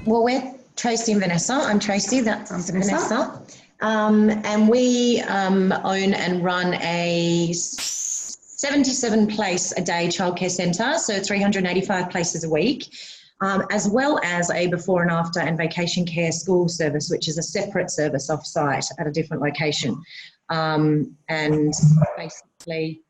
Well, we're Tracy and Vanessa. I'm Tracy, that's Vanessa. And we own and run a 77 place a day childcare centre, so 385 places a week, as well as a before and after and vacation care school service, which is a separate service off-site at a different location. And basically,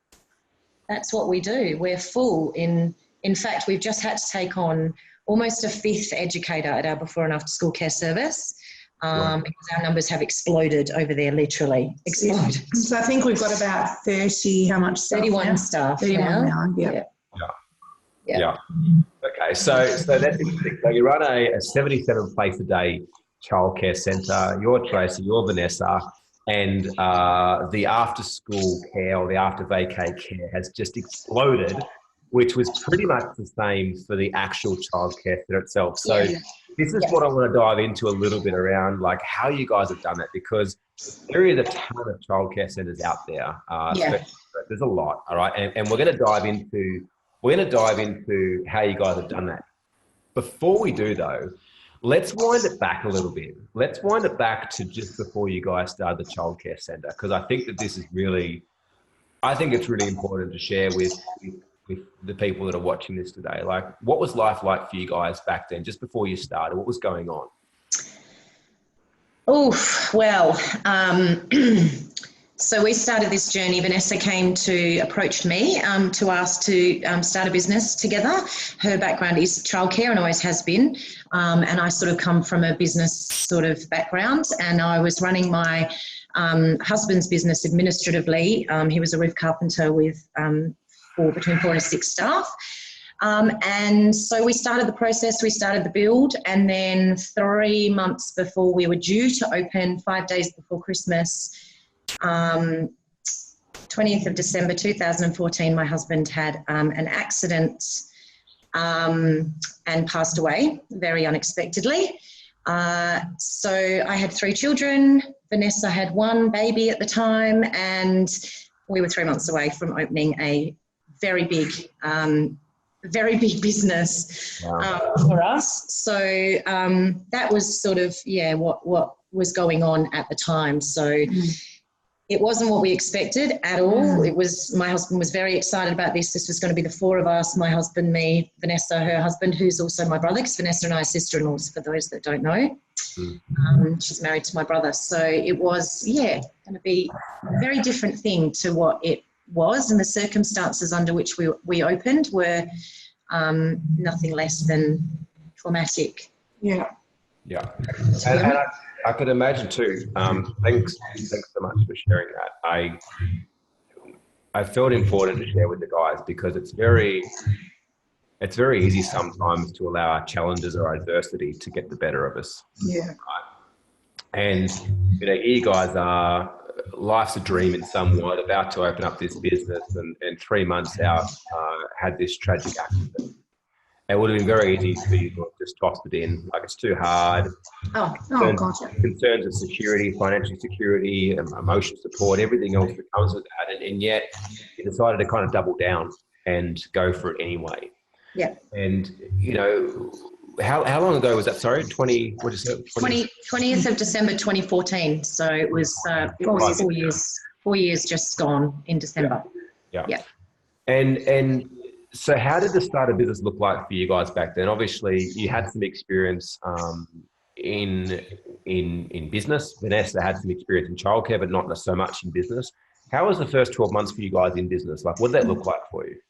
that's what we do. We're full. In fact, we've just had to take on almost a fifth educator at our before and after school care service. Because our numbers have exploded over there, literally exploded. So I think we've got about 30, how much staff 31 now? staff 31 now, Yeah. Okay, so that's interesting. So you run a 77 place a day childcare centre. You're Tracy, you're Vanessa, and the after school care or the after vacay care has just exploded, which was pretty much the same for the actual childcare centre itself. So this is what I want to dive into a little bit around, like how you guys have done it, because there is a ton of childcare centres out there. There's a lot, all right, and we're going to dive into how you guys have done that. Before we do though, let's wind it back a little bit. Let's wind it back to just before you guys started the childcare centre, because I think that this is really, I think it's really important to share with the people that are watching this today. Like, what was life like for you guys back then, just before you started? What was going on? So we started this journey. Vanessa approached me to ask to start a business together. Her background is childcare and always has been. And I sort of come from a business sort of background, and I was running my husband's business administratively. He was a roof carpenter with between 4 and 6 staff. And so we started the process, we started the build, and then 3 months before we were due to open, 5 days before Christmas, 20th of December 2014, my husband had an accident and passed away very unexpectedly. So I had 3 children. Vanessa had 1 baby at the time, and we were 3 months away from opening a very big business for us. So that was sort of, what was going on at the time. So it wasn't what we expected at all. It was, my husband was very excited about this. This was going to be the 4 of us, my husband, me, Vanessa, her husband, who's also my brother, because Vanessa and I are sister-in-laws, for those that don't know. She's married to my brother. So it was, going to be a very different thing to what it was, and the circumstances under which we opened were nothing less than traumatic. And I could imagine too. Thanks so much for sharing that. I felt important to share with the guys, because it's very easy sometimes to allow our challenges or adversity to get the better of us. Right? And here you guys are. Life's a dream in somewhat, about to open up this business, and 3 months out had this tragic accident. It would have been very easy for you to just toss it in, like it's too hard. Concerns of security, financial security, emotional support, everything else that comes with that, and yet you decided to kind of double down and go for it anyway. And how long ago was that? Sorry, 20th of December 2014. So it was 4 years just gone in December. And so how did the start of business look like for you guys back then? Obviously, you had some experience in business. Vanessa had some experience in childcare, but not so much in business. How was the first 12 months for you guys in business? Like, what did that look like for you?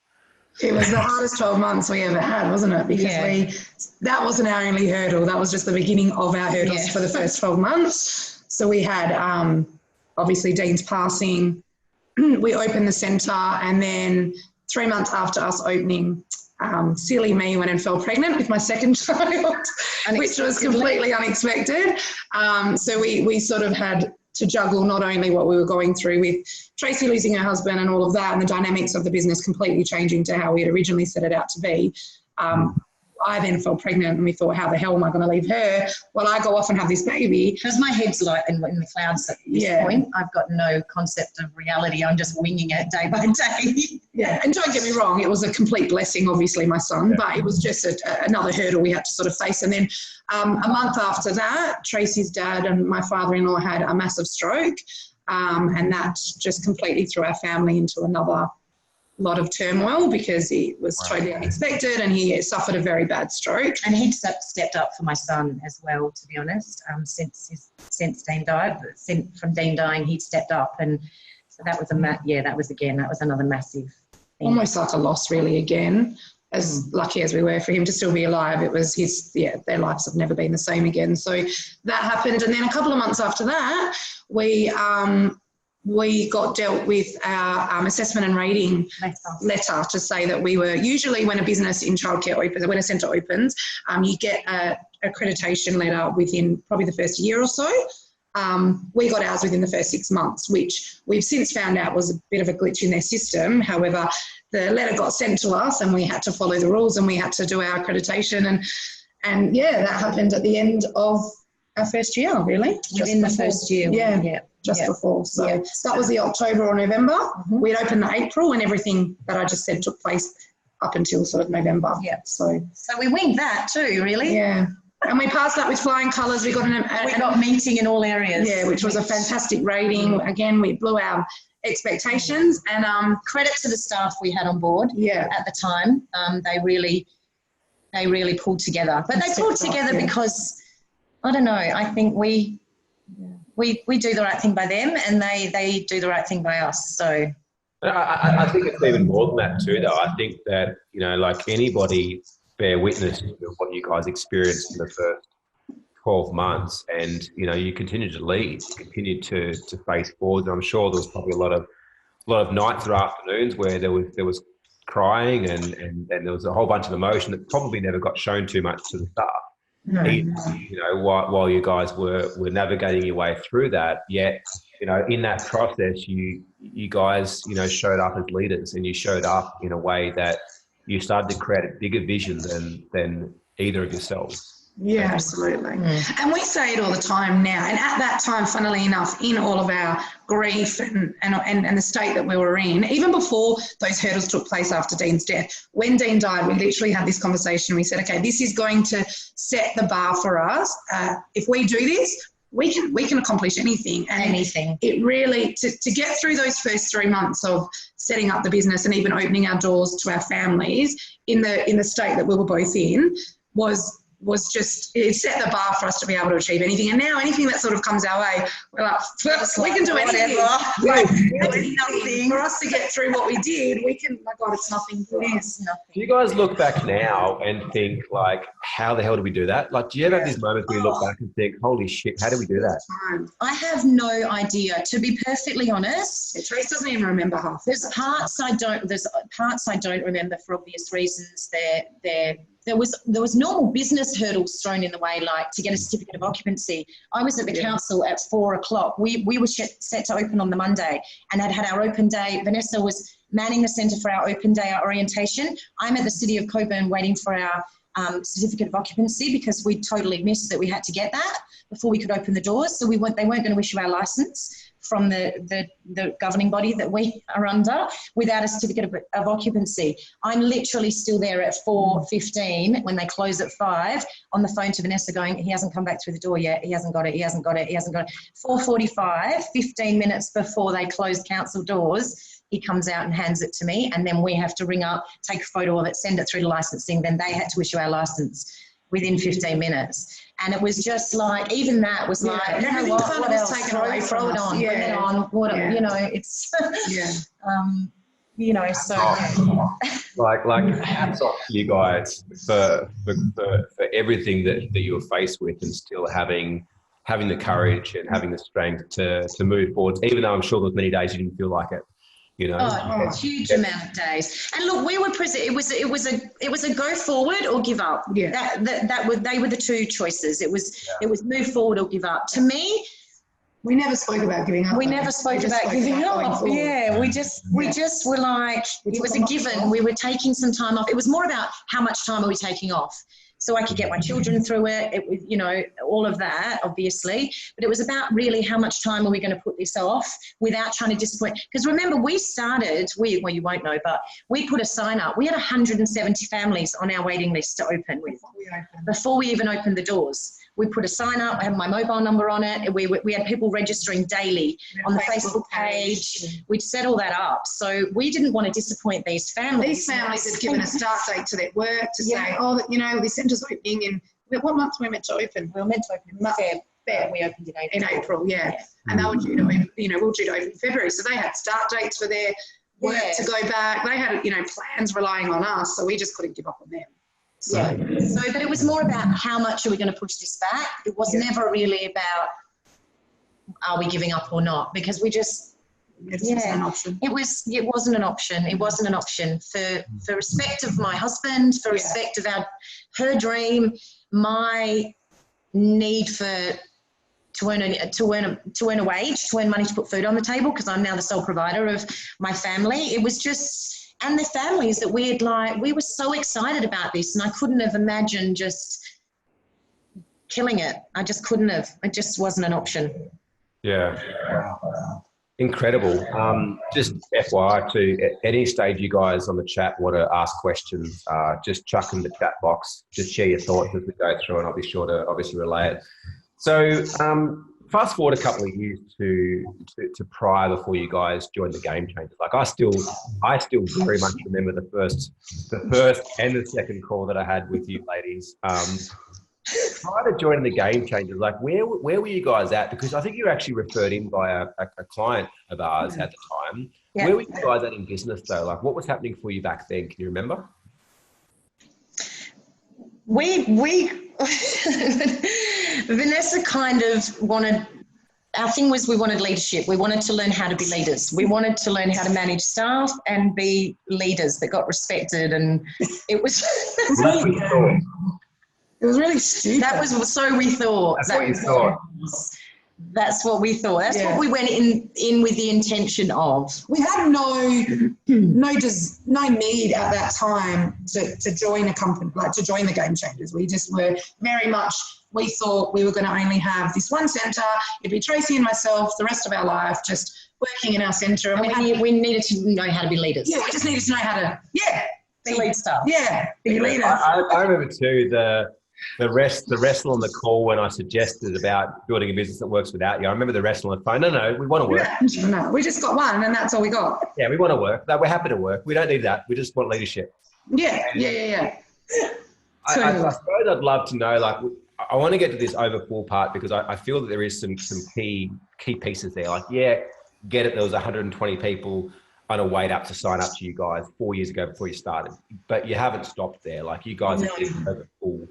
It was the hardest 12 months we ever had, wasn't it? Because that wasn't our only hurdle. That was just the beginning of our hurdles for the first 12 months. So we had, obviously, Dean's passing. We opened the centre, and then 3 months after us opening, silly me went and fell pregnant with my second child, which was completely unexpected. So we sort of had to juggle not only what we were going through with Tracy losing her husband and all of that, and the dynamics of the business completely changing to how we had originally set it out to be. I then fell pregnant and we thought, how the hell am I going to leave her? Well, I go off and have this baby. Because my head's like in the clouds at this point. I've got no concept of reality. I'm just winging it day by day. Yeah, and don't get me wrong, it was a complete blessing, obviously, my son, but it was just another hurdle we had to sort of face. And then a month after that, Tracy's dad and my father-in-law had a massive stroke, and that just completely threw our family into another lot of turmoil because it was totally unexpected and he suffered a very bad stroke. And he'd stepped up for my son as well, to be honest, since Dean died. From Dean dying, he'd stepped up, and so that was that was another massive thing. Almost like a loss really again, as lucky as we were for him to still be alive. It was their lives have never been the same again. So that happened, and then a couple of months after that, we got dealt with our assessment and rating letter to say that we were, usually when a business in childcare opens, when a centre opens, you get a accreditation letter within probably the first year or so. We got ours within the first 6 months, which we've since found out was a bit of a glitch in their system. However, the letter got sent to us and we had to follow the rules and we had to do our accreditation. And that happened at the end of our first year, really. Within the first year. Before. So that was the October or November. We'd opened the April and everything that I just said took place up until sort of November. Yeah. So we winged that too, really. Yeah. And we passed that with flying colours. We got meeting in all areas. Yeah, which was a fantastic rating. Again, we blew our expectations, and credit to the staff we had on board at the time. They really pulled together. But they pulled together because, I don't know, I think we do the right thing by them and they do the right thing by us. So I think it's even more than that too, though. I think that, like anybody bear witness to what you guys experienced in the first 12 months, and you continue to lead, you continue to face forward. And I'm sure there was probably a lot of nights or afternoons where there was crying and there was a whole bunch of emotion that probably never got shown too much to the staff. While you guys were navigating your way through that, yet in that process you guys showed up as leaders, and you showed up in a way that you started to create a bigger vision than either of yourselves. Yeah, absolutely. And we say it all the time now. And at that time, funnily enough, in all of our grief and the state that we were in, even before those hurdles took place after Dean's death, when Dean died, we literally had this conversation. We said, okay, this is going to set the bar for us. If we do this, we can accomplish anything. And anything. It really, to get through those first 3 months of setting up the business and even opening our doors to our families in the state that we were both in was just, it set the bar for us to be able to achieve anything. And now anything that sort of comes our way, we're like, we can do anything. Nothing. For us to get through what we did, we can, my God, it's nothing for us. Do you guys look back now and think, like, how the hell did we do that? Like, do you ever have these moments where you look back and think, holy shit, how did we do that? I have no idea, to be perfectly honest. Trace doesn't even remember half. There's parts I don't remember for obvious reasons. There was normal business hurdles thrown in the way, like to get a certificate of occupancy. I was at the council at 4 o'clock. We were set to open on the Monday and had our open day. Vanessa was manning the centre for our open day, our orientation. I'm at the City of Cockburn waiting for our certificate of occupancy because we totally missed that we had to get that before we could open the doors. So they weren't going to issue our licence from the governing body that we are under without a certificate of occupancy. I'm literally still there at 4:15 when they close at 5 on the phone to Vanessa going, he hasn't come back through the door yet, he hasn't got it, he hasn't got it, he hasn't got it. 4:45, 15 minutes before they close council doors, he comes out and hands it to me, and then we have to ring up, take a photo of it, send it through to licensing, then they had to issue our licence within 15 minutes. And it was just like, even that was like, what else? Taken away throw it on, bring it on, it's, so. Like hats off to you guys for everything that you were faced with, and still having the courage and having the strength to move forward, even though I'm sure there was many days you didn't feel like it. Huge amount of days. And look, we were present. It was a go forward or give up. Yeah. They were the two choices. It was move forward or give up. To me, We never spoke about giving up. We never spoke about giving up. Yeah, we just were like, it was a given. We were taking some time off. It was more about how much time are we taking off, so I could get my children through it. It was, you know, all of that, obviously. But it was about really how much time are we going to put this off without trying to disappoint. Because remember, we started, well, you won't know, but we put a sign up. We had 170 families on our waiting list to open with before we even opened the doors. We put a sign up, I have my mobile number on it. We had people registering daily on the Facebook page. We'd set all that up. So we didn't want to disappoint these families. These families had given a start date to their work to say, oh, you know, this centre's opening in, what month were we meant to open? We were meant to open in Feb. We opened in April. In April, yeah. And they were due to, you know, we were due to open in February. So they had start dates for their work to go back. They had, you know, plans relying on us. So we just couldn't give up on them. So, but it was more about how much are we going to push this back. It was never really about are we giving up or not, because we just wasn't an option. It wasn't an option. It wasn't an option for respect of my husband, for respect of her dream, my need to earn a wage, to earn money to put food on the table, because I'm now the sole provider of my family. It was just. And the families that we were so excited about this, and I couldn't have imagined just killing it. I just couldn't have. It just wasn't an option. Yeah. Incredible. Just FYI too, at any stage you guys on the chat want to ask questions, just chuck in the chat box, just share your thoughts as we go through, and I'll be sure to obviously relay it. So fast forward a couple of years to prior, before you guys joined the Game Changers. Like I still very much remember the first and the second call that I had with you ladies. Prior to joining the Game Changers, like where were you guys at? Because I think you were actually referred in by a client of ours at the time. Yeah. Where were you guys at in business though? Like what was happening for you back then? Can you remember? Vanessa kind of wanted, our thing was we wanted leadership. We wanted to learn how to be leaders. We wanted to learn how to manage staff and be leaders that got respected. And it was it was really stupid. That was so we thought. That's what you thought. That's what we thought. That's what we went in with the intention of. We had no need at that time to join a company, like to join the Game Changers. We just were very much, we thought we were going to only have this one centre. It'd be Tracy and myself the rest of our life, just working in our centre. And we needed to know how to be leaders. Yeah, we just needed to know how to, to lead stuff. Yeah, be leaders. I remember too, the wrestle on the call when I suggested about building a business that works without you. I remember the wrestle on the phone. No, we want to work. No, we just got one and that's all we got. Yeah, we want to work. We're happy to work. We don't need that. We just want leadership. Yeah. I suppose I'd love to know, like, I want to get to this overfull part because I feel that there is some key pieces there. Like, get it, there was 120 people on a wait up to sign up to you guys 4 years ago before you started. But you haven't stopped there. Like, you guys have been overfull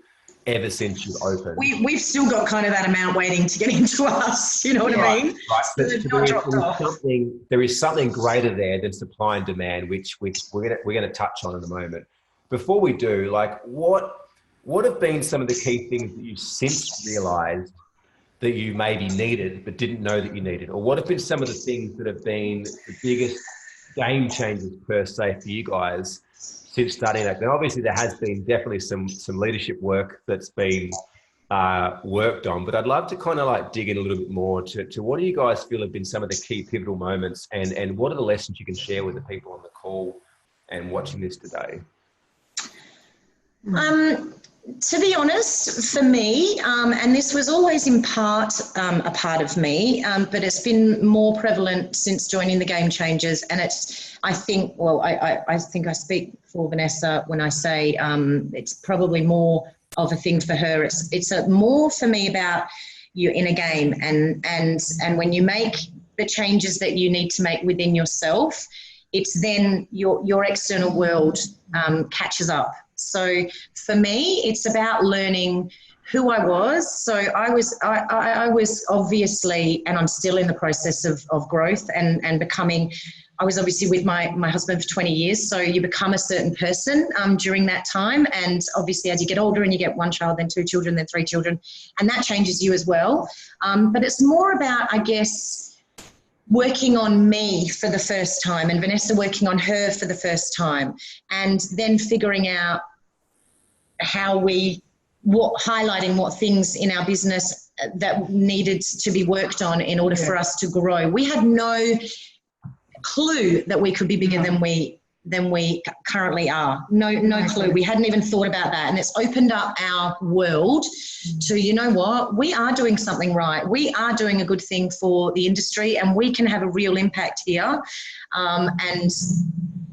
ever since you've opened. We've still got kind of that amount waiting to get into us, you know what I mean? Right. So there is something greater there than supply and demand, which we're gonna touch on in a moment. Before we do, like what have been some of the key things that you've since realised that you maybe needed but didn't know that you needed? Or what have been some of the things that have been the biggest game changers per se for you guys since starting that? Now, obviously, there has been definitely some leadership work that's been worked on, but I'd love to kind of like dig in a little bit more to what do you guys feel have been some of the key pivotal moments, and what are the lessons you can share with the people on the call and watching this today? To be honest, for me, and this was always in part a part of me, but it's been more prevalent since joining the Game Changers. And I think I speak for Vanessa when I say it's probably more of a thing for her. It's more for me about you're in a game, and when you make the changes that you need to make within yourself, it's then your external world catches up. So for me, it's about learning who I was. So I was obviously, and I'm still in the process of growth and becoming, I was obviously with my husband for 20 years. So you become a certain person during that time. And obviously as you get older and you get one child, then two children, then three children, and that changes you as well. But it's more about, I guess, working on me for the first time and Vanessa working on her for the first time, and then figuring out how highlighting what things in our business that needed to be worked on in order for us to grow. We had no clue that we could be bigger than we currently are. No clue. We hadn't even thought about that. And it's opened up our world to, you know what, we are doing something right. We are doing a good thing for the industry and we can have a real impact here. And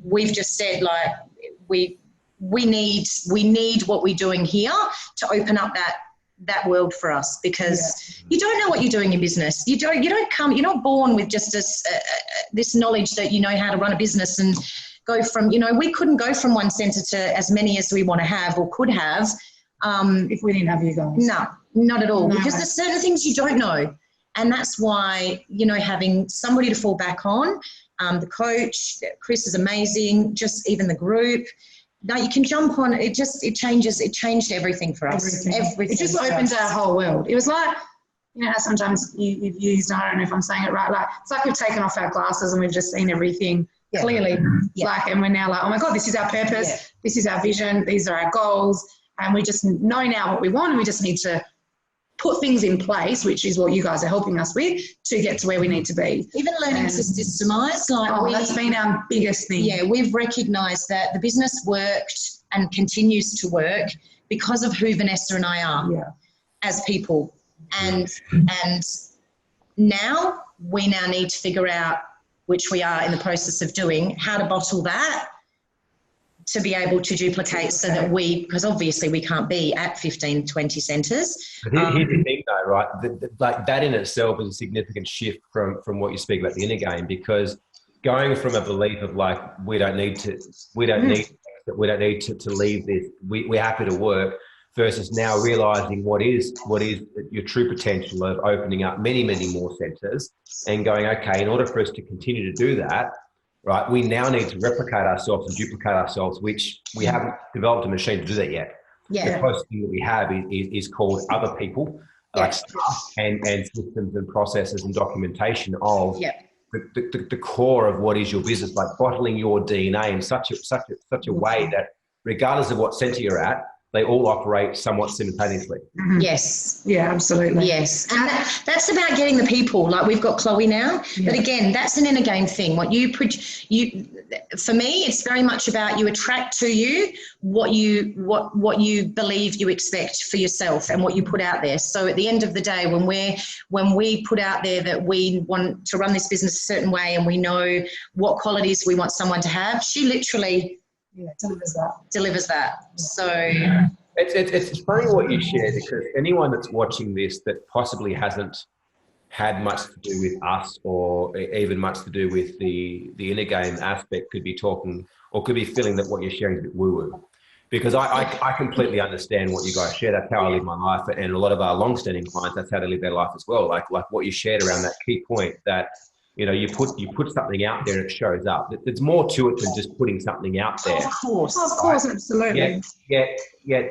we've just said, like, we need what we're doing here to open up that world for us, because you don't know what you're doing in business. You're not born with just this knowledge that you know how to run a business and go from, we couldn't go from one centre to as many as we want to have or could have. If we didn't have you guys. No, not at all. No. Because there's certain things you don't know. And that's why, having somebody to fall back on, the coach, Chris is amazing, just even the group. No, you can jump on. It changed everything for us. Everything. It just opened our whole world. It was like, how sometimes you've used, I don't know if I'm saying it right, like, it's like we've taken off our glasses and we've just seen everything clearly. Like, and we're now like, oh my God, this is our purpose. This is our vision. These are our goals. And we just know now what we want, and we just need to put things in place, which is what you guys are helping us with, to get to where we need to be. Even learning to systemize. That's been our biggest thing. Yeah, we've recognised that the business worked and continues to work because of who Vanessa and I are as people. And now we need to figure out, which we are in the process of doing, how to bottle that to be able to duplicate so that because obviously we can't be at 15, 20 centres. Here's the thing though, right? Like that in itself is a significant shift from what you speak about the inner game, because going from a belief of like, we don't need to leave this, we're happy to work, versus now realising what is your true potential of opening up many, many more centres and going, okay, in order for us to continue to do that, right, we now need to replicate ourselves and duplicate ourselves, which we haven't developed a machine to do that yet. Yeah. The closest thing that we have is called other people, like stuff and systems and processes and documentation of the core of what is your business, like bottling your DNA in such a way that regardless of what centre you're at, they all operate somewhat simultaneously. Mm-hmm. Yes. Yeah, absolutely. Yes. And that's about getting the people. Like, we've got Chloe now, but again, that's an inner game thing. For me, it's very much about you attract to you what you believe you expect for yourself and what you put out there. So at the end of the day, when we put out there that we want to run this business a certain way and we know what qualities we want someone to have, she literally delivers that. So it's funny what you share, because anyone that's watching this that possibly hasn't had much to do with us or even much to do with the inner game aspect could be talking or could be feeling that what you're sharing is a bit woo-woo. Because I completely understand what you guys share. That's how I live my life, and a lot of our long-standing clients, that's how they live their life as well. Like what you shared around that key point that, you put something out there and it shows up. There's more to it than just putting something out there. Of course, absolutely. Yet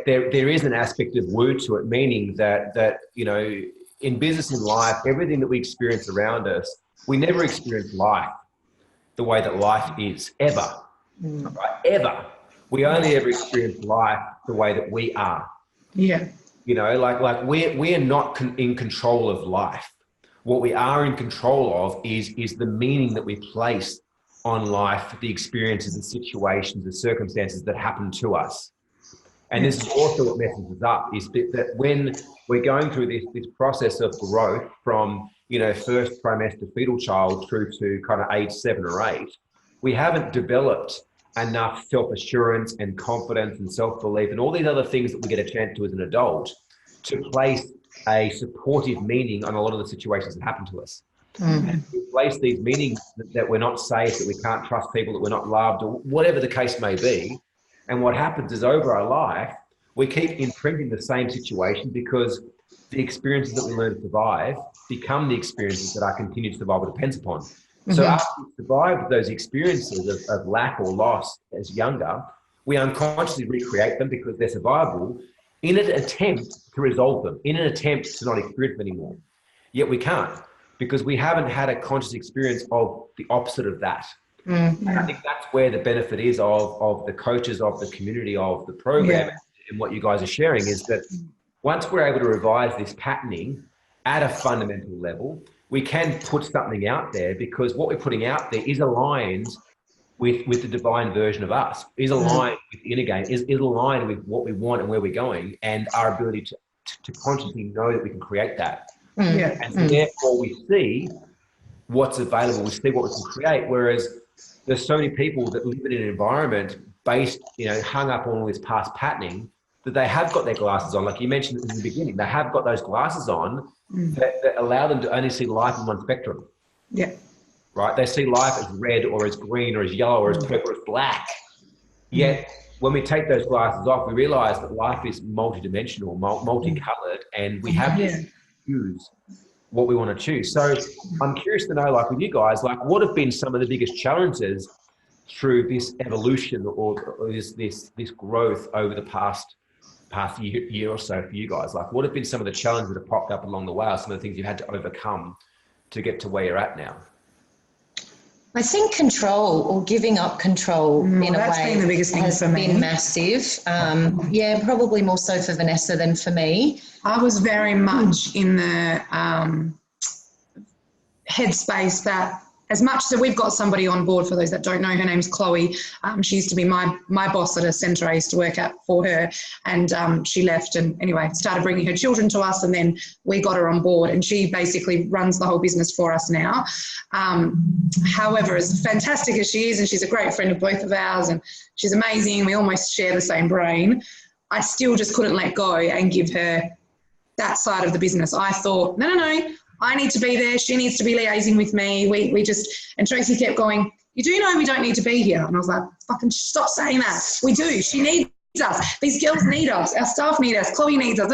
there is an aspect of woo to it, meaning that in business and life, everything that we experience around us, we never experience life the way that life is, ever. Right? Ever. We only ever experience life the way that we are. Yeah. Like we are not in control of life. What we are in control of is the meaning that we place on life, the experiences and situations, the circumstances that happen to us. And this is also what messes us up, is that when we're going through this process of growth from, first trimester fetal child through to kind of age 7 or 8, we haven't developed enough self-assurance and confidence and self-belief and all these other things that we get a chance to as an adult to place a supportive meaning on a lot of the situations that happen to us. And we place these meanings that we're not safe, that we can't trust people, that we're not loved, or whatever the case may be. And what happens is, over our life, we keep imprinting the same situation, because the experiences that we learn to survive become the experiences that our continued survival depends upon. So after we survived those experiences of lack or loss as younger, we unconsciously recreate them because they're survivable in an attempt to resolve them, in an attempt to not experience them anymore. Yet we can't, because we haven't had a conscious experience of the opposite of that. And I think that's where the benefit is of the coaches, of the community, of the program, and what you guys are sharing is that once we're able to revise this patterning at a fundamental level, we can put something out there, because what we're putting out there is aligned with the divine version of us, is aligned with the inner game, is aligned with what we want and where we're going, and our ability to consciously know that we can create that. And so therefore we see what's available, we see what we can create, whereas there's so many people that live in an environment based, hung up on all this past patterning, that they have got their glasses on, like you mentioned in the beginning, they have got those glasses on that allow them to only see life in one spectrum. Right? They see life as red or as green or as yellow or as purple or as black. Yet when we take those glasses off, we realize that life is multidimensional, multicolored, and we have to choose what we want to choose. So I'm curious to know, like with you guys, like what have been some of the biggest challenges through this evolution or this growth over the past year or so for you guys? Like what have been some of the challenges that have popped up along the way, or some of the things you've had to overcome to get to where you're at now? I think control, or giving up control in a way, that's been the biggest thing for me. Been massive. Probably more so for Vanessa than for me. I was very much in the headspace that, as much as we've got somebody on board, for those that don't know, her name's Chloe. She used to be my boss at a centre I used to work at for her, and she left and anyway started bringing her children to us, and then we got her on board, and she basically runs the whole business for us now. However, as fantastic as she is, and she's a great friend of both of ours, and she's amazing, we almost share the same brain, I still just couldn't let go and give her that side of the business. I thought, no, I need to be there. She needs to be liaising with me. And Tracy kept going, you do know we don't need to be here. And I was like, fucking stop saying that. We do. She needs us. These girls need us. Our staff need us. Chloe needs us.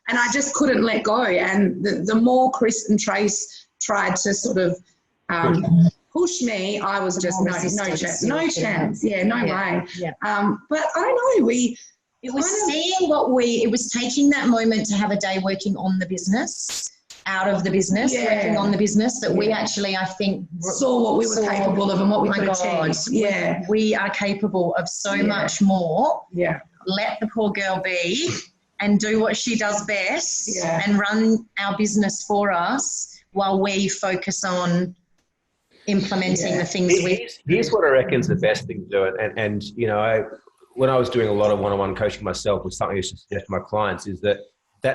And I just couldn't let go. And the more Chris and Trace tried to sort of push me, I was just, no chance. Yeah, no way. Yeah. But I don't know. It was taking that moment to have a day working on the business, out of the business, working on the business, that we actually, I think, saw what we were capable of and what we could achieve. We are capable of so much more. Let the poor girl be and do what she does best and run our business for us while we focus on implementing the things Here's what I reckon is the best thing to do. And when I was doing a lot of one-on-one coaching myself, was something I used to suggest to my clients, is that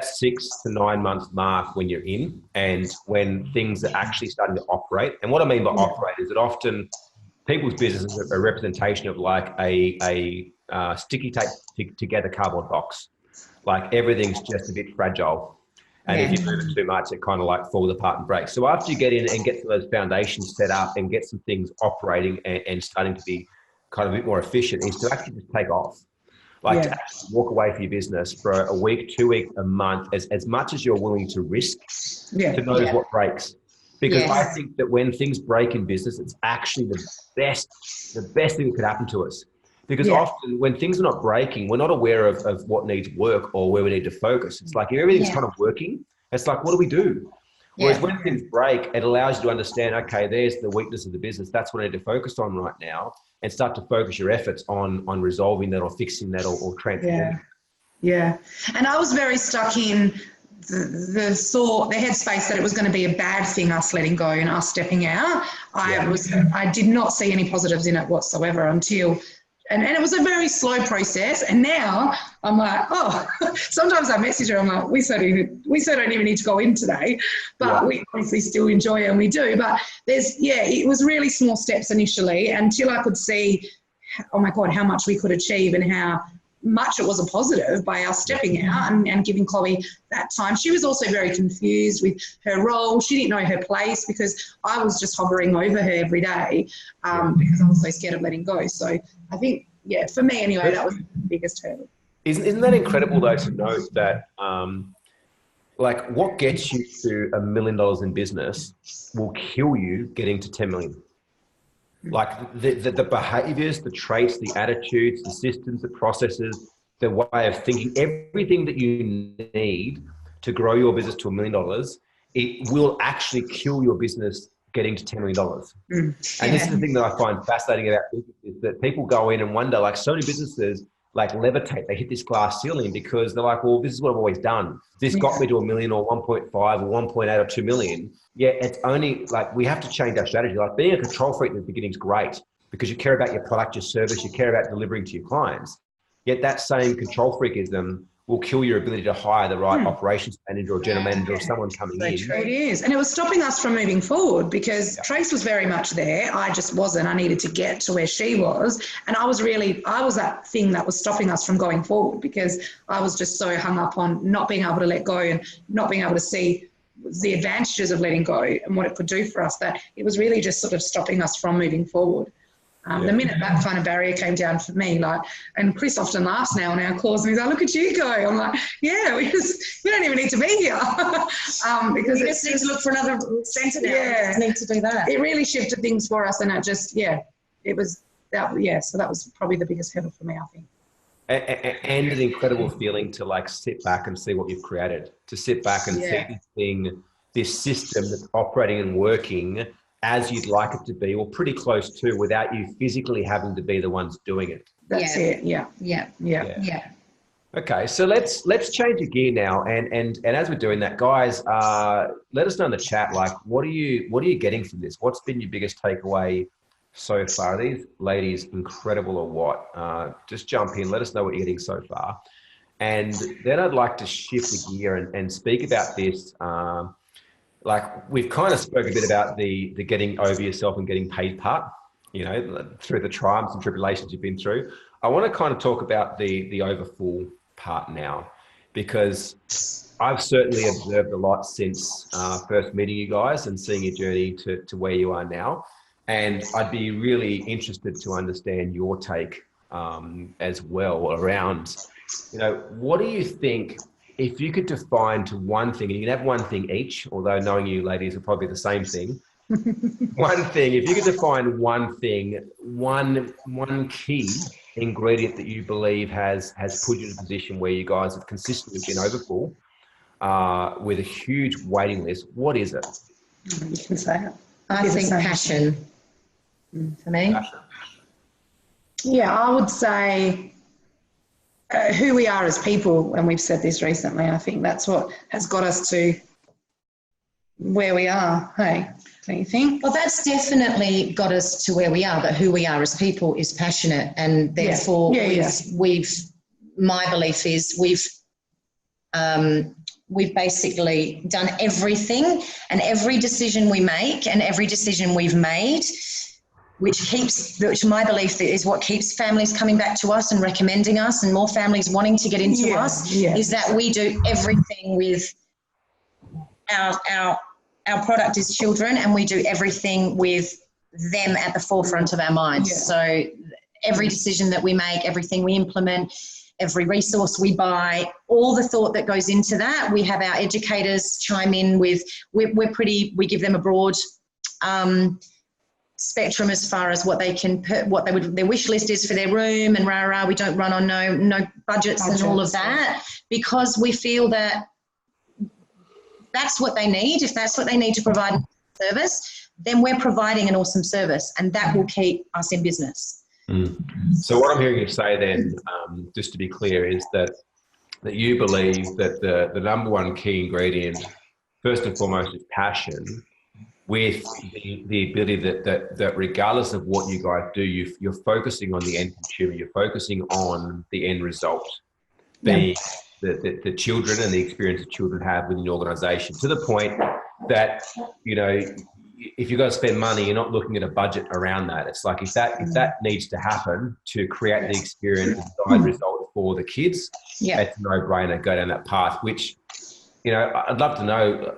6 to 9 month mark when you're in, and when things are actually starting to operate. And what I mean by operate is that often people's business is a representation of like a sticky tape together cardboard box. Like everything's just a bit fragile. And if you move it too much, it kind of like falls apart and breaks. So after you get in and get those foundations set up and get some things operating and starting to be kind of a bit more efficient, is to actually just take off. Like to actually walk away from your business for a week, 2 weeks, a month, as much as you're willing to risk to notice what breaks. Because I think that when things break in business, it's actually the best thing that could happen to us. Because often when things are not breaking, we're not aware of what needs work or where we need to focus. It's like if everything's kind of working, it's like, what do we do? Whereas when things break, it allows you to understand, okay, there's the weakness of the business. That's what I need to focus on right now, and start to focus your efforts on resolving that or fixing that or transforming. Yeah. And I was very stuck in the headspace that it was going to be a bad thing, us letting go and us stepping out. I did not see any positives in it whatsoever until... And it was a very slow process. And now I'm like, sometimes I message her, I'm like, we so don't even need to go in today. But we obviously still enjoy it, and we do. But it was really small steps initially until I could see, oh my God, how much we could achieve and how much it was a positive by us stepping out and giving Chloe that time. She was also very confused with her role. She didn't know her place because I was just hovering over her every day because I was so scared of letting go. So I think, for me anyway, that was the biggest hurdle. Isn't that incredible though, to note that like what gets you to $1 million in business will kill you getting to 10 million. Like the behaviors, the traits, the attitudes, the systems, the processes, the way of thinking, everything that you need to grow your business to $1 million, it will actually kill your business getting to $10 million. And this is the thing that I find fascinating about business is that people go in and wonder, like so many businesses like levitate, they hit this glass ceiling because they're like, well, this is what I've always done. This got me to $1 million or 1.5 or 1.8 or 2 million. Yeah, it's only like we have to change our strategy. Like being a control freak in the beginning is great because you care about your product, your service, you care about delivering to your clients. Yet that same control freakism will kill your ability to hire the right operations manager or general manager or someone coming in. It is. And it was stopping us from moving forward because Trace was very much there. I just wasn't. I needed to get to where she was. And I was that thing that was stopping us from going forward because I was just so hung up on not being able to let go and not being able to see the advantages of letting go and what it could do for us, that it was really just sort of stopping us from moving forward. The minute that kind of barrier came down for me, like, and Chris often laughs now on our calls and he's like, look at you go. I'm like, yeah, we don't even need to be here. Because we just need to look for another centre now. Yeah. We just need to do that. It really shifted things for us and it just, it was that, so that was probably the biggest hurdle for me, I think. And an incredible feeling to like sit back and see what you've created, to sit back and see this thing, this system that's operating and working as you'd like it to be, or pretty close to, without you physically having to be the ones doing it. That's it. Yeah. Okay, so let's change a gear now, and as we're doing that, guys, let us know in the chat, like, what are you getting from this? What's been your biggest takeaway so far? Are these ladies incredible or what? Just jump in, let us know what you're getting so far, and then I'd like to shift the gear and speak about this. Like we've kind of spoke a bit about the getting over yourself and getting paid part, you know, through the triumphs and tribulations you've been through. I want to kind of talk about the overfull part now, because I've certainly observed a lot since first meeting you guys and seeing your journey to where you are now. And I'd be really interested to understand your take as well around, you know, what do you think, if you could define to one thing, and you can have one thing each, although knowing you ladies are probably the same thing. One thing, if you could define one thing, one key ingredient that you believe has put you in a position where you guys have consistently been overfull with a huge waiting list, what is it? You can say it. I think passion for me. Passion. Yeah, I would say who we are as people, and we've said this recently, I think that's what has got us to where we are. Hey, don't you think? Well, that's definitely got us to where we are, but who we are as people is passionate, and therefore we've my belief is we've basically done everything, and every decision we make and every decision we've made, which my belief is what keeps families coming back to us and recommending us, and more families wanting to get into us, is that we do everything with our product is children, and we do everything with them at the forefront of our minds. So every decision that we make, everything we implement, every resource we buy, all the thought that goes into that, we have our educators chime in with, we give them a broad spectrum as far as what they can put, their wish list is for their room, and we don't run on no budgets and all of that, because we feel that that's what they need. If that's what they need to provide service, then we're providing an awesome service, and that will keep us in business. So what I'm hearing you say then, just to be clear, is that you believe that the number one key ingredient, first and foremost, is passion, with the ability that regardless of what you guys do, you're focusing on the end consumer, you're focusing on the end result, being the children and the experience that children have within the organisation, to the point that, you know, if you're going to spend money, you're not looking at a budget around that. It's like if that needs to happen to create the experience, the desired result for the kids, it's a no-brainer, go down that path, which, you know, I'd love to know,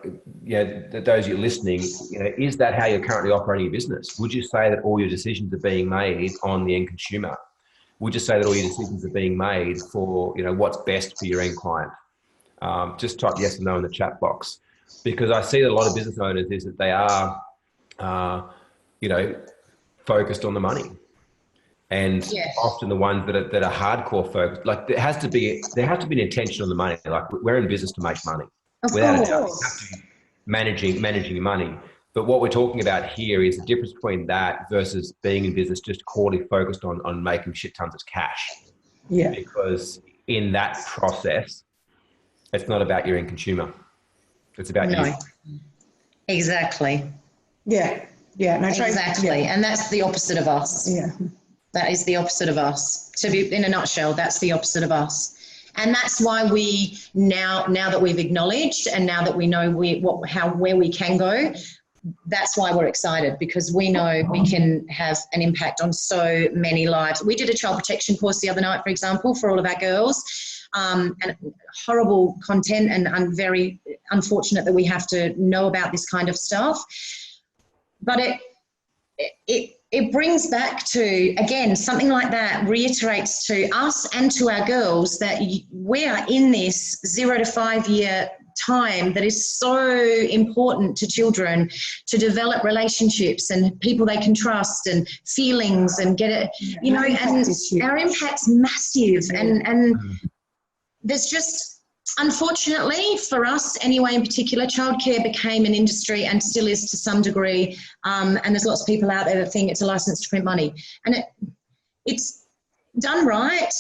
those you're listening, you know, is that how you're currently operating your business? Would you say that all your decisions are being made on the end consumer? Would you say that all your decisions are being made for, you know, what's best for your end client? just type yes or no in the chat box, because I see that a lot of business owners is that they are, focused on the money. And often the ones that are hardcore focused, like there has to be an intention on the money. Like we're in business to make money. Without a doubt, you have to be managing your money. But what we're talking about here is the difference between that versus being in business just wholly focused on making shit tons of cash. Yeah. Because in that process, it's not about your end consumer. It's about you. Exactly. Yeah. Yeah. No, exactly. Yeah. And that's the opposite of us. Yeah. That is the opposite of us. To be, in a nutshell, that's the opposite of us. And that's why we now that we've acknowledged and now that we know where we can go, that's why we're excited, because we know we can have an impact on so many lives. We did a child protection course the other night, for example, for all of our girls, and horrible content, and I'm very unfortunate that we have to know about this kind of stuff. But it brings back to, again, something like that reiterates to us and to our girls that we are in this 0 to 5 year time that is so important to children to develop relationships and people they can trust and feelings and get it, and our impact's massive. And there's just, unfortunately for us anyway, in particular, childcare became an industry and still is to some degree. And there's lots of people out there that think it's a license to print money. And it's done right,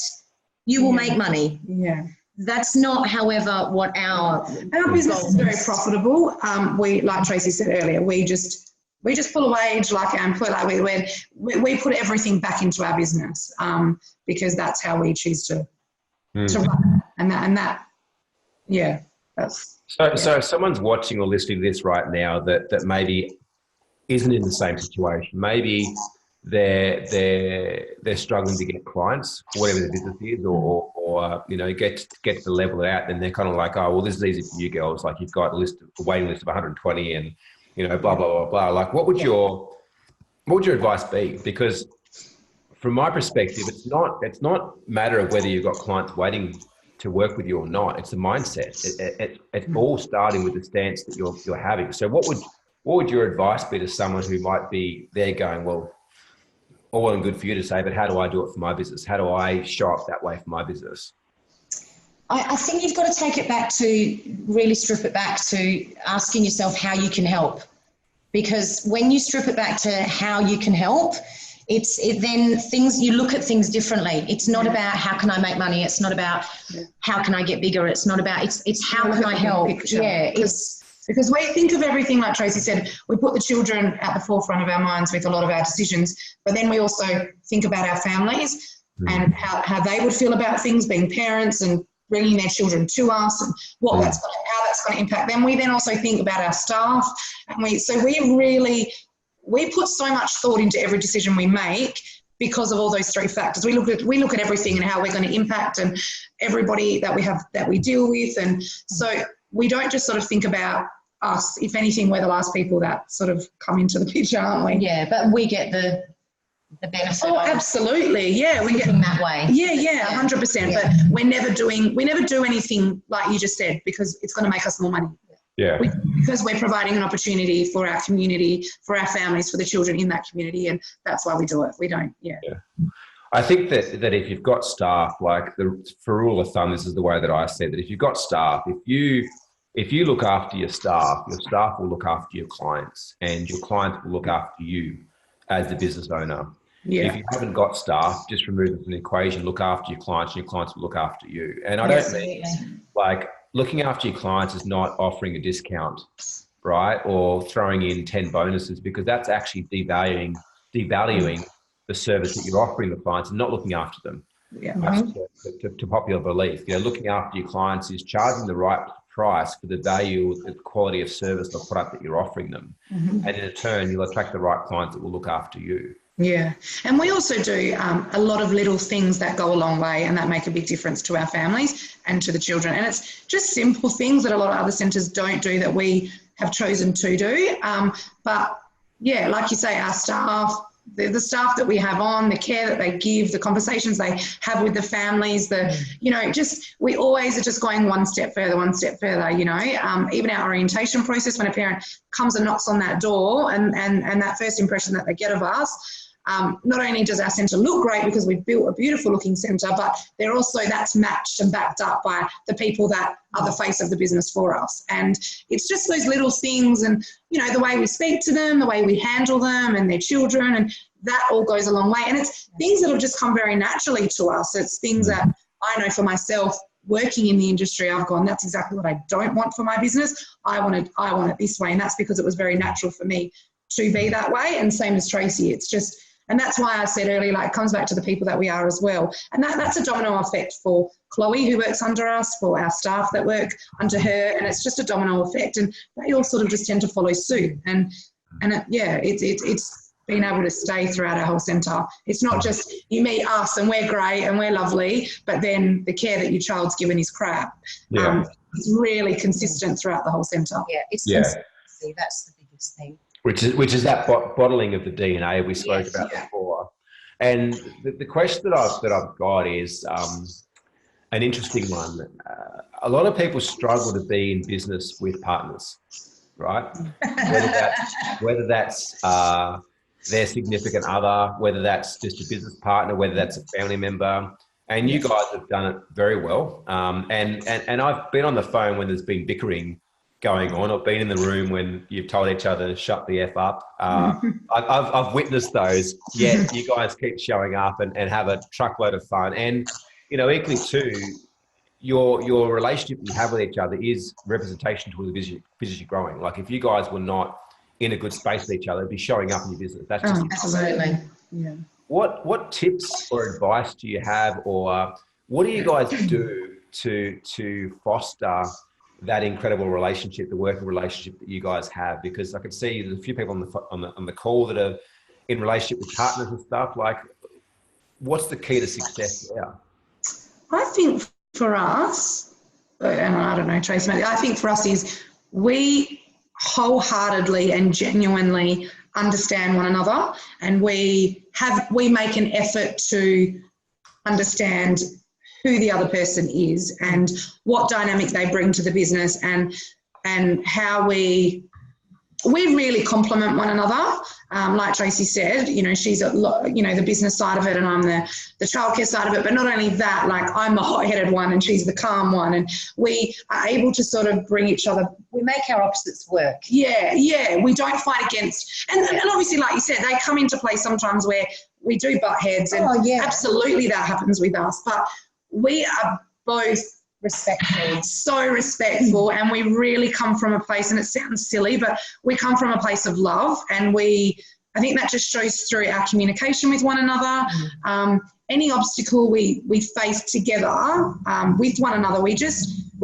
you will make money. Yeah. That's not, however, what our business is very profitable. We, like Tracy said earlier, we just pull a wage like our employee. Like we put everything back into our business because that's how we choose to run. And that. Yeah, that's so if someone's watching or listening to this right now that maybe isn't in the same situation, maybe they're struggling to get clients, whatever the business is, or get to the level they're at, then they're kind of like, oh well, this is easy for you girls. Like you've got a waiting list of 120, and blah blah blah blah. Like what would your advice be? Because from my perspective, it's not a matter of whether you've got clients waiting to work with you or not. It's a mindset. It's all starting with the stance that you're having. So what would your advice be to someone who might be there going, well, all well and good for you to say, but how do I do it for my business? How do I show up that way for my business? I think you've got to take it back to, really strip it back to asking yourself how you can help. Because when you strip it back to how you can help, then you look at things differently. It's not about how can I make money. It's not about how can I get bigger. It's not about, it's how can I help. Because we think of everything, like Tracy said, we put the children at the forefront of our minds with a lot of our decisions, but then we also think about our families and how they would feel about things, being parents and bringing their children to us and how that's going to impact them. We then also think about our staff, and we put so much thought into every decision we make because of all those three factors. We look at everything and how we're going to impact and everybody that we deal with. And so we don't just sort of think about us. If anything, we're the last people that sort of come into the picture, aren't we? Yeah, but we get the benefit. Oh, absolutely. Yeah, we get that way. Yeah, 100%. Yeah. But we never do anything like you just said because it's going to make us more money. Yeah. Because we're providing an opportunity for our community, for our families, for the children in that community, and that's why we do it. We don't, yeah. I think that if you've got staff, like for rule of thumb, this is the way that I said that if you've got staff, if you look after your staff will look after your clients, and your clients will look after you as the business owner. Yeah. If you haven't got staff, just remove them from the equation, look after your clients, and your clients will look after you. And I don't mean like looking after your clients is not offering a discount, right? Or throwing in 10 bonuses, because that's actually devaluing the service that you're offering the clients and not looking after them. Yeah. To popular belief, looking after your clients is charging the right price for the value, the quality of service or product that you're offering them. And in turn, you'll attract the right clients that will look after you. Yeah. And we also do a lot of little things that go a long way and that make a big difference to our families and to the children. And it's just simple things that a lot of other centres don't do that we have chosen to do. But yeah, like you say, our staff, the staff that we have on, the care that they give, the conversations they have with the families, we always are just going one step further, even our orientation process, when a parent comes and knocks on that door and that first impression that they get of us, not only does our centre look great because we've built a beautiful looking centre, but that's matched and backed up by the people that are the face of the business for us. And it's just those little things, and the way we speak to them, the way we handle them and their children, and that all goes a long way. And it's things that have just come very naturally to us. It's things that I know for myself, working in the industry, I've gone, that's exactly what I don't want for my business. I want it this way. And that's because it was very natural for me to be that way. And same as Tracy. It's just, and that's why I said earlier, it comes back to the people that we are as well. And that's a domino effect for Chloe, who works under us, for our staff that work under her, and it's just a domino effect. And they all sort of just tend to follow suit. It's being able to stay throughout our whole centre. It's not just you meet us and we're great and we're lovely, but then the care that your child's given is crap. Yeah. It's really consistent throughout the whole centre. Yeah, it's consistency. That's the biggest thing. Which is that bottling of the DNA we spoke about before. And the question that I've got is an interesting one. A lot of people struggle to be in business with partners, right? Whether that's their significant other, whether that's just a business partner, whether that's a family member. And you guys have done it very well. And I've been on the phone when there's been bickering going on. I've been in the room when you've told each other to shut the F up. I've witnessed those, yet you guys keep showing up and have a truckload of fun. And, equally too, your relationship you have with each other is representation to the business you're growing. Like if you guys were not in a good space with each other, it'd be showing up in your business. That's just absolutely. Yeah. What tips or advice do you have, or what do you guys do to foster that incredible relationship, the working relationship that you guys have? Because I can see there's a few people on the call that are in relationship with partners and stuff. Like, what's the key to success there? I think for us, and I don't know, Tracy, I think for us is we wholeheartedly and genuinely understand one another, and we make an effort to understand who the other person is and what dynamic they bring to the business, and how we really complement one another. Like Tracy said, she's the business side of it and I'm the childcare side of it. But not only that, like I'm the hot-headed one and she's the calm one, and we are able to sort of bring each other. We make our opposites work. Yeah. We don't fight against, and obviously, like you said, they come into play sometimes where we do butt heads, and absolutely that happens with us. But we are both so respectful, and we really come from a place, and it sounds silly, but we come from a place of love, and I think that just shows through our communication with one another. Any obstacle we face together with one another, we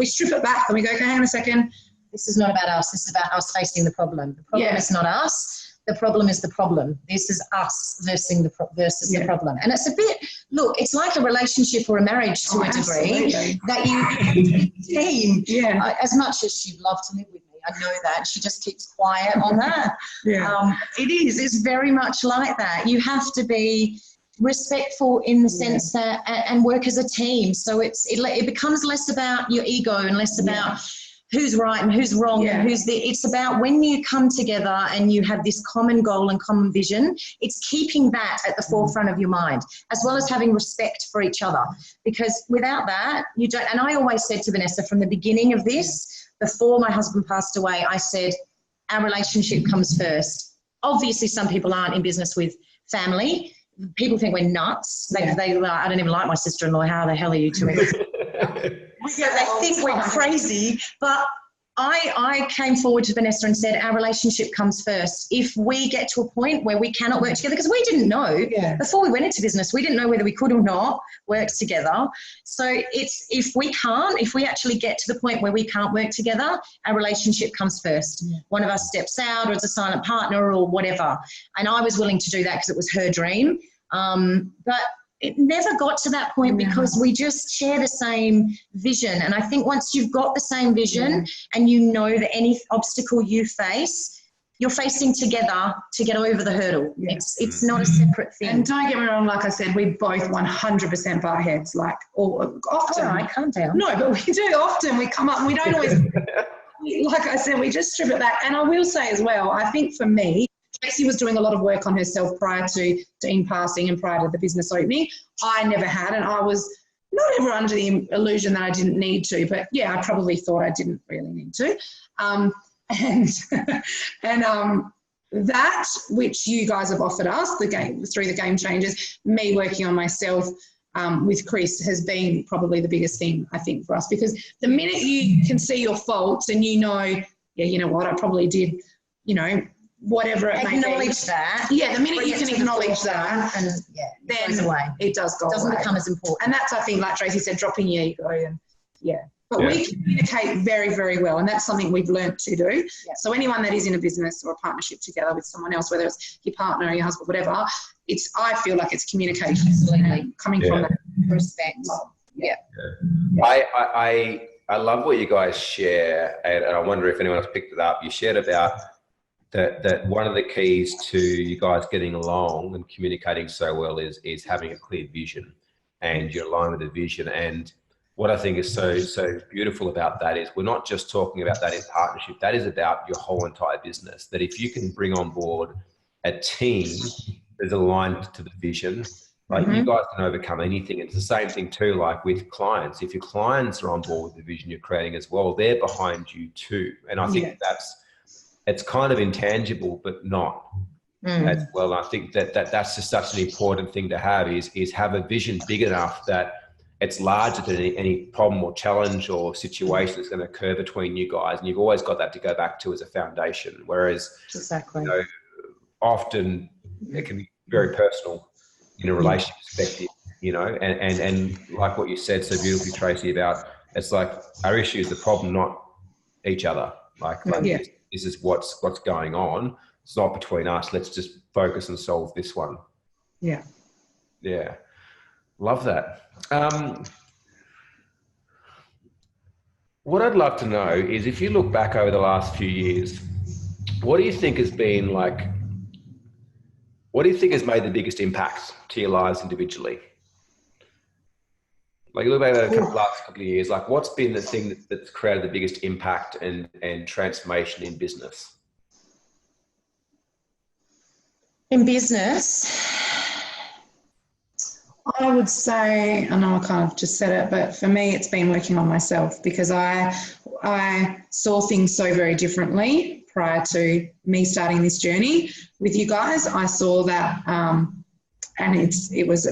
strip it back and we go, okay, hang on a second. This is not about us. This is about us facing the problem. The problem is not us. The problem is the problem. This is us versus the problem. And it's it's like a relationship or a marriage to a degree, that you team. Yeah. As much as she'd love to live with me, I know that. She just keeps quiet on that. It's very much like that. You have to be respectful in the sense that, and work as a team. So it becomes less about your ego and less about who's right and who's wrong and it's about when you come together and you have this common goal and common vision, it's keeping that at the forefront of your mind, as well as having respect for each other. Because without that, you don't, and I always said to Vanessa from the beginning of this, before my husband passed away, I said, our relationship comes first. Obviously, some people aren't in business with family. People think we're nuts. They I don't even like my sister-in-law. How the hell are you two? They think we're crazy, but I came forward to Vanessa and said, our relationship comes first. If we get to a point where we cannot work together, because we didn't know, before we went into business, we didn't know whether we could or not work together. So if we actually get to the point where we can't work together, our relationship comes first. One of us steps out, or it's a silent partner or whatever. And I was willing to do that because it was her dream. But it never got to that point because we just share the same vision. And I think once you've got the same vision and you know that any obstacle you face, you're facing together to get over the hurdle. Yes. It's not a separate thing. And don't get me wrong, like I said, we both 100% butt heads, like often. All right, calm down. No, but we do often. We come up and we don't always, like I said, we just strip it back. And I will say as well, I think for me, Tracy was doing a lot of work on herself prior to Dean passing and prior to the business opening. I never had, and I was not ever under the illusion that I didn't need to, but yeah, I probably thought I didn't really need to. That which you guys have offered us, the game through the Game Changers, me working on myself with Chris has been probably the biggest thing, I think, for us, because the minute you can see your faults and you know, yeah, you know what, I probably did, you know, whatever it may be. Acknowledge that. Yeah, the minute you can acknowledge that, and then it goes away. It does go away. It doesn't become as important. And that's, I think, like Tracy said, dropping your ego and But we communicate very, very well, and that's something we've learnt to do. Yeah. So anyone that is in a business or a partnership together with someone else, whether it's your partner or your husband, whatever, I feel like it's communication. Absolutely. Coming from that respect. Yeah. I love what you guys share, and I wonder if anyone else picked it up. You shared about that one of the keys to you guys getting along and communicating so well is having a clear vision, and you're aligned with the vision. And what I think is so beautiful about that is we're not just talking about that in partnership. That is about your whole entire business. That if you can bring on board a team that's aligned to the vision, like you guys can overcome anything. It's the same thing too, like with clients. If your clients are on board with the vision you're creating as well, they're behind you too. And I think it's kind of intangible, but not as well. And I think that's just such an important thing to have is have a vision big enough that it's larger than any problem or challenge or situation that's going to occur between you guys. And you've always got that to go back to as a foundation. Whereas, exactly, you know, often it can be very personal in a relationship perspective, you know, and like what you said so beautifully, Tracy, about it's like our issue is the problem, not each other. Like this is what's going on. It's not between us. Let's just focus and solve this one. Yeah. Yeah. Love that. What I'd love to know is if you look back over the last few years, what do you think has been like, what do you think has made the biggest impact to your lives individually? Like you look back at the last couple of years, like what's been the thing that's created the biggest impact and transformation in business? In business, I would say, I know I kind of just said it, but for me, it's been working on myself because I saw things so very differently prior to me starting this journey with you guys. I saw that, and it was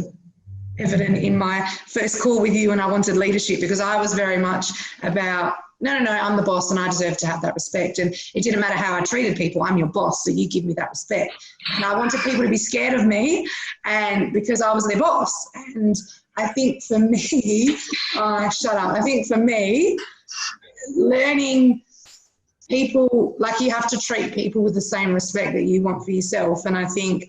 evident in my first call with you when I wanted leadership, because I was very much about, no, I'm the boss and I deserve to have that respect. And it didn't matter how I treated people, I'm your boss, so you give me that respect. And I wanted people to be scared of me, and because I was their boss. And I think for me, I think for me, learning people, like you have to treat people with the same respect that you want for yourself. And I think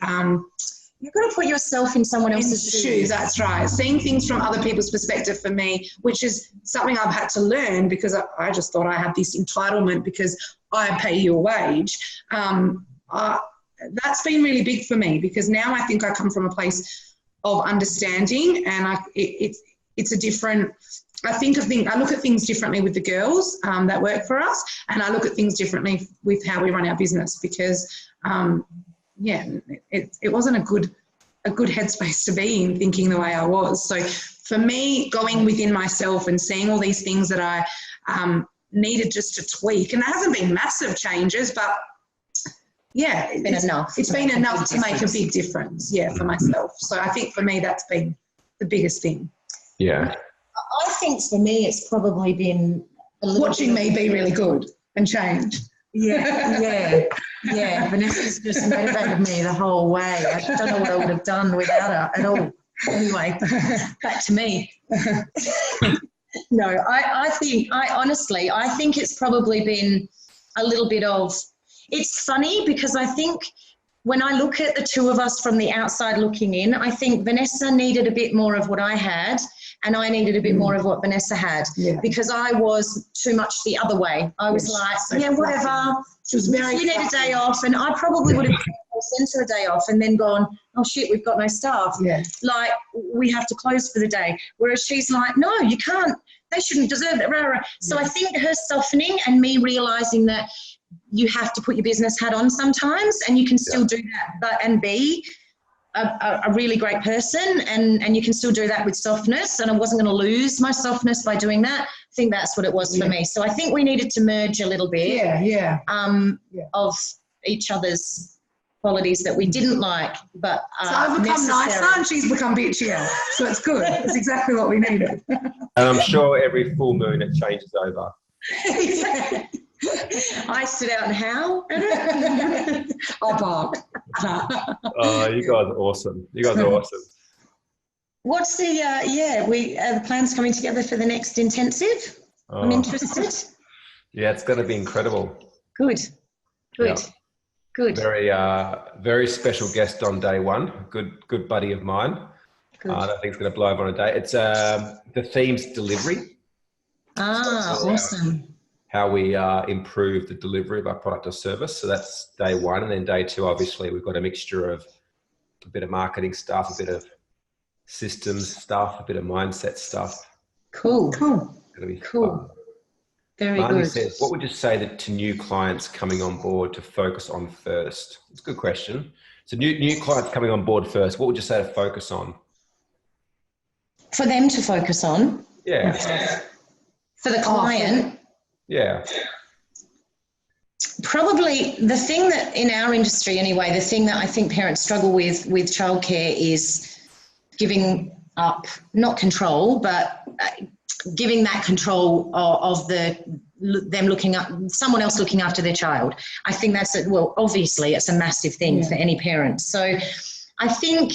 you've got to put yourself in someone else's shoes. That's right. Seeing things from other people's perspective for me, which is something I've had to learn because I just thought I had this entitlement because I pay you a wage. That's been really big for me because now I think I come from a place of understanding, and it's a different. I look at things differently with the girls that work for us, and I look at things differently with how we run our business because. It wasn't a good headspace to be in thinking the way I was. So for me, going within myself and seeing all these things that I needed just to tweak, and there hasn't been massive changes, but it's been enough to make a big difference, for myself. So I think for me, that's been the biggest thing. Yeah. I think for me, it's probably been watching me be really good and change. Yeah. Vanessa's just motivated me the whole way. I don't know what I would have done without her at all. Anyway, back to me. No, I think it's probably been a little bit of, it's funny because I think when I look at the two of us from the outside looking in, I think Vanessa needed a bit more of what I had, and I needed a bit more of what Vanessa had because I was too much the other way. I was whatever. She was very you need a day off, and I probably would have sent her a day off and then gone, oh shit, we've got no staff. Yeah. Like, we have to close for the day. Whereas she's like, no, you can't. They shouldn't deserve it. Rah, rah. So I think her softening and me realising that you have to put your business hat on sometimes, and you can still do that and be a really great person, and you can still do that with softness, and I wasn't going to lose my softness by doing that. I think that's what it was for me. So I think we needed to merge a little bit of each other's qualities that we didn't like, but so I've become nicer and she's become bitchier, so it's good. It's exactly what we needed. And I'm sure every full moon it changes over. I sit out and howl. I bark. Oh, you guys are awesome. You guys are awesome. What's the the plans coming together for the next intensive? I'm interested. Yeah, it's going to be incredible. Good. Yeah. Good. Very special guest on day one. Good buddy of mine. I don't think it's going to blow over on a day. It's the theme's delivery. Awesome. How we improve the delivery of our product or service. So that's day one. And then day two, obviously, we've got a mixture of a bit of marketing stuff, a bit of systems stuff, a bit of mindset stuff. Cool. It's going to be fun. Very Marnie good. says, what would you say that to new clients coming on board to focus on first? It's a good question. So new clients coming on board first, what would you say to focus on? For them to focus on? Yeah. For the client? Yeah. Probably the thing that in our industry anyway, the thing that I think parents struggle with childcare is giving up, not control, but giving that control of them looking up, someone else looking after their child. I think that's obviously it's a massive thing for any parent. So I think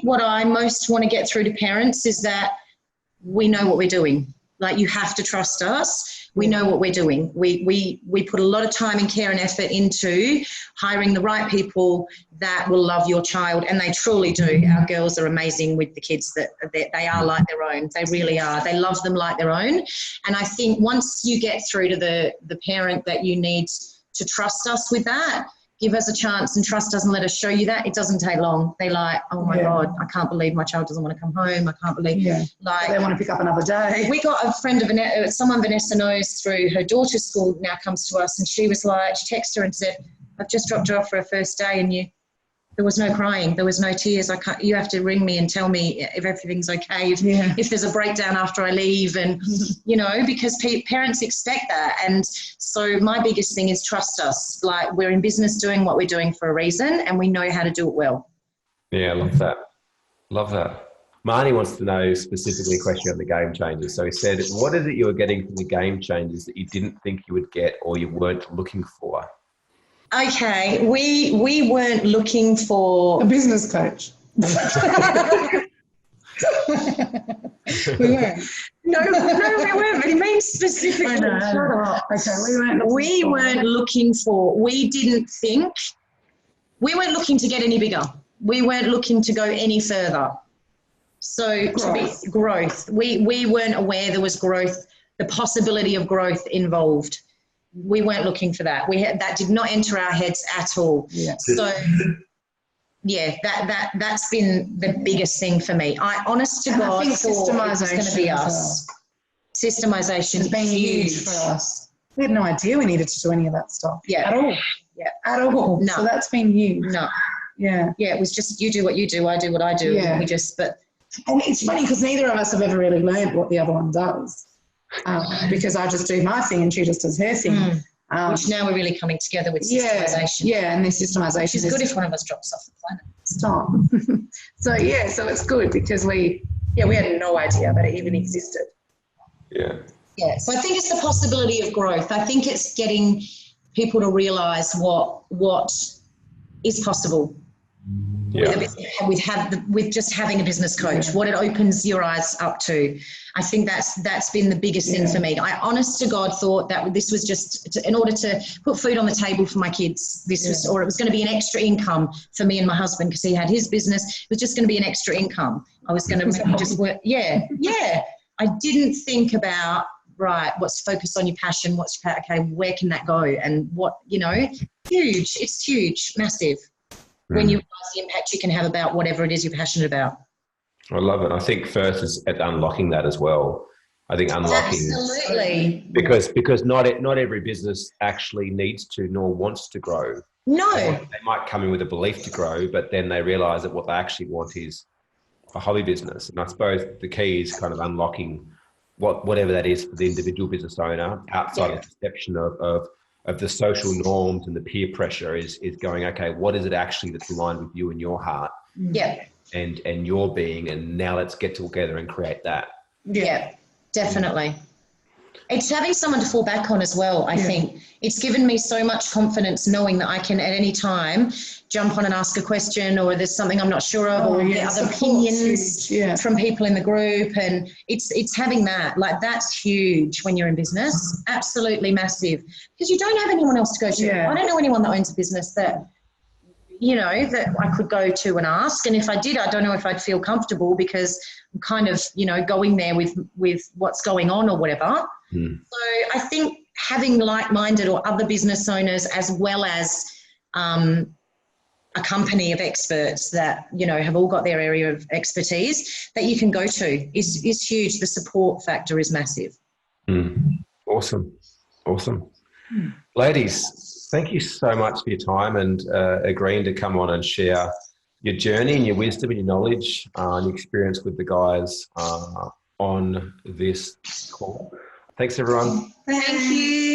what I most want to get through to parents is that we know what we're doing. Like, you have to trust us. We know what we're doing. We put a lot of time and care and effort into hiring the right people that will love your child, and they truly do. Our girls are amazing with the kids that they are like their own. They really are. They love them like their own. And I think once you get through to the parent that you need to trust us with that, give us a chance and trust us and let us show you that, it doesn't take long. They like, oh my God, I can't believe my child doesn't want to come home. I can't believe, like, they want to pick up another day. We got a friend of someone Vanessa knows through her daughter's school now comes to us, and she was like, she texted her and said, I've just dropped her off for her first day, and there was no crying, there was no tears. You have to ring me and tell me if everything's okay, if there's a breakdown after I leave, and because parents expect that. And so my biggest thing is trust us. Like, we're in business doing what we're doing for a reason, and we know how to do it well. Yeah, love that. Marnie wants to know specifically a question on the game changers. So he said, what is it you were getting from the game changers that you didn't think you would get or you weren't looking for? Okay, we weren't looking for a business coach. We weren't. No, we weren't. But he means specifically. Okay, we weren't looking for. We didn't think. We weren't looking to get any bigger. We weren't looking to go any further. So growth. We weren't aware there was growth, the possibility of growth involved. We weren't looking for that. That did not enter our heads at all. Yeah. So that's been the biggest thing for me. I honest to God thought it was going to be us. Systemization has been huge for us. We had no idea we needed to do any of that stuff. Yeah. At all. Yeah. At all. No. So that's been huge. No. Yeah. Yeah. It was just, you do what you do, I do what I do. Yeah. And and it's funny because neither of us have ever really learned what the other one does. Because I just do my thing and she just does her thing. Which now we're really coming together with systemization. Yeah, and the systemization which is good if one of us drops off the planet. Stop. So it's good because we had no idea that it even existed. Yeah. Yeah. So I think it's the possibility of growth. I think it's getting people to realise what is possible. Yeah. With just having a business coach, what it opens your eyes up to. I think that's been the biggest thing for me. I honest to God thought that this was just in order to put food on the table for my kids. Or it was going to be an extra income for me and my husband because he had his business. It was just going to be an extra income. I was going to just work. Yeah. I didn't think about, right, what's focused on your passion, okay, where can that go? And what, huge. It's huge, massive. When you realize the impact you can have about whatever it is you're passionate about. I love it. I think first is at unlocking that as well. I think unlocking, absolutely, because not every business actually needs to nor wants to grow. No, they might come in with a belief to grow, but then they realise that what they actually want is a hobby business. And I suppose the key is kind of unlocking whatever that is for the individual business owner outside of the perception of the social norms and the peer pressure is going, okay, what is it actually that's aligned with you and your heart? Yeah. And your being, and now let's get together and create that. Yeah, definitely. It's having someone to fall back on as well, I think. It's given me so much confidence knowing that I can at any time jump on and ask a question, or there's something I'm not sure of, or get other opinions from people in the group. And it's having that. Like, that's huge when you're in business. Absolutely massive. Because you don't have anyone else to go to. I don't know anyone that owns a business that that I could go to and ask. And if I did, I don't know if I'd feel comfortable, because I'm kind of, going there with what's going on or whatever. So I think having like-minded or other business owners, as well as a company of experts that, have all got their area of expertise that you can go to is huge. The support factor is massive. Awesome. Ladies, thank you so much for your time and agreeing to come on and share your journey and your wisdom and your knowledge and your experience with the guys on this call. Thanks, everyone. Thank you.